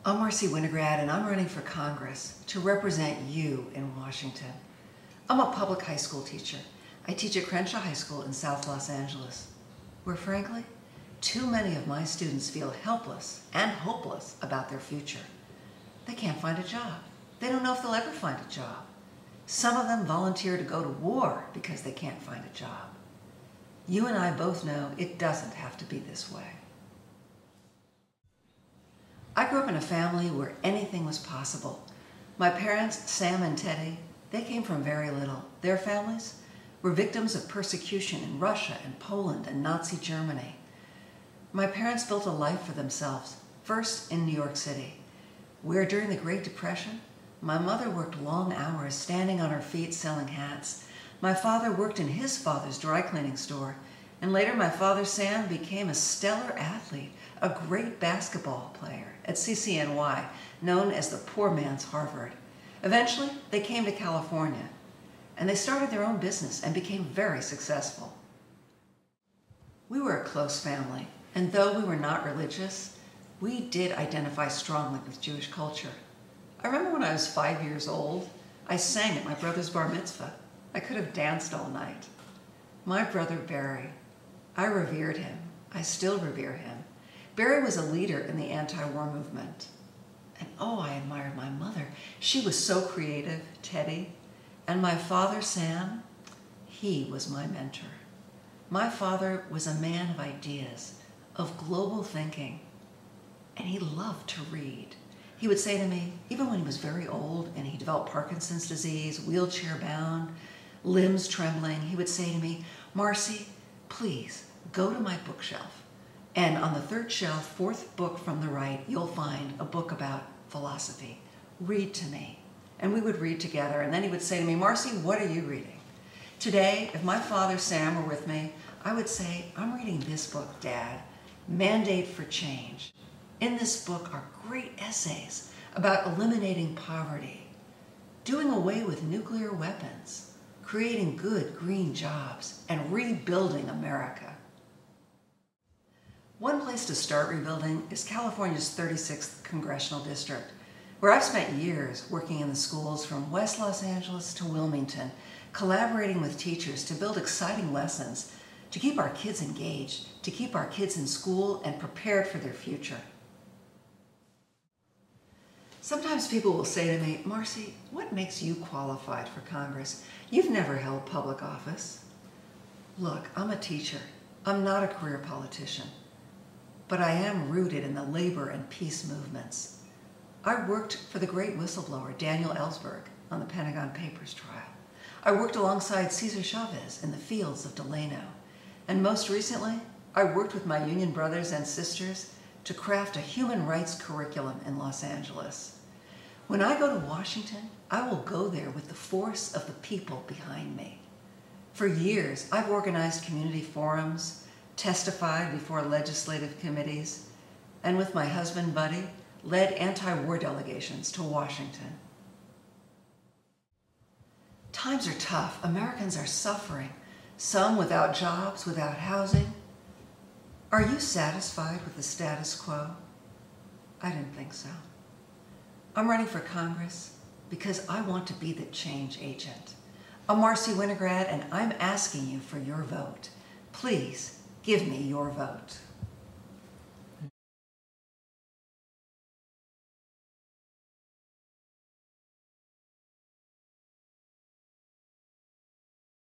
I'm Marcy Winograd, and I'm running for Congress to represent you in Washington. I'm a public high school teacher. I teach at Crenshaw High School in South Los Angeles, where frankly, too many of my students feel helpless and hopeless about their future. They can't find a job. They don't know if they'll ever find a job. Some of them volunteer to go to war because they can't find a job. You and I both know it doesn't have to be this way. I grew up in a family where anything was possible. My parents, Sam and Teddy, they came from very little. Their families were victims of persecution in Russia and Poland and Nazi Germany. My parents built a life for themselves, first in New York City, where during the Great Depression, my mother worked long hours standing on her feet selling hats. My father worked in his father's dry cleaning store, and later my father, Sam, became a stellar athlete, a great basketball player at CCNY, known as the poor man's Harvard. Eventually, they came to California, and they started their own business and became very successful. We were a close family, and though we were not religious, we did identify strongly with Jewish culture. I remember when I was 5 years old, I sang at my brother's bar mitzvah. I could have danced all night. My brother Barry, I revered him. I still revere him. Barry was a leader in the anti-war movement. And oh, I admired my mother. She was so creative, Teddy. And my father, Sam, he was my mentor. My father was a man of ideas, of global thinking, and he loved to read. He would say to me, even when he was very old and he developed Parkinson's disease, wheelchair bound, limbs trembling, he would say to me, "Marcy, please go to my bookshelf. And on the third shelf, fourth book from the right, you'll find a book about philosophy. Read to me." And we would read together. And then he would say to me, "Marcy, what are you reading?" Today, if my father, Sam, were with me, I would say, "I'm reading this book, Dad, Mandate for Change." In this book are great essays about eliminating poverty, doing away with nuclear weapons, creating good green jobs, and rebuilding America. One place to start rebuilding is California's 36th Congressional District, where I've spent years working in the schools from West Los Angeles to Wilmington, collaborating with teachers to build exciting lessons, to keep our kids engaged, to keep our kids in school and prepared for their future. Sometimes people will say to me, "Marcy, what makes you qualified for Congress? You've never held public office." Look, I'm a teacher. I'm not a career politician. But I am rooted in the labor and peace movements. I worked for the great whistleblower Daniel Ellsberg on the Pentagon Papers trial. I worked alongside Cesar Chavez in the fields of Delano. And most recently, I worked with my union brothers and sisters to craft a human rights curriculum in Los Angeles. When I go to Washington, I will go there with the force of the people behind me. For years, I've organized community forums, testified before legislative committees, and with my husband, Buddy, led anti-war delegations to Washington. Times are tough. Americans are suffering, some without jobs, without housing. Are you satisfied with the status quo? I didn't think so. I'm running for Congress because I want to be the change agent. I'm Marcy Winograd, and I'm asking you for your vote. Please, give me your vote.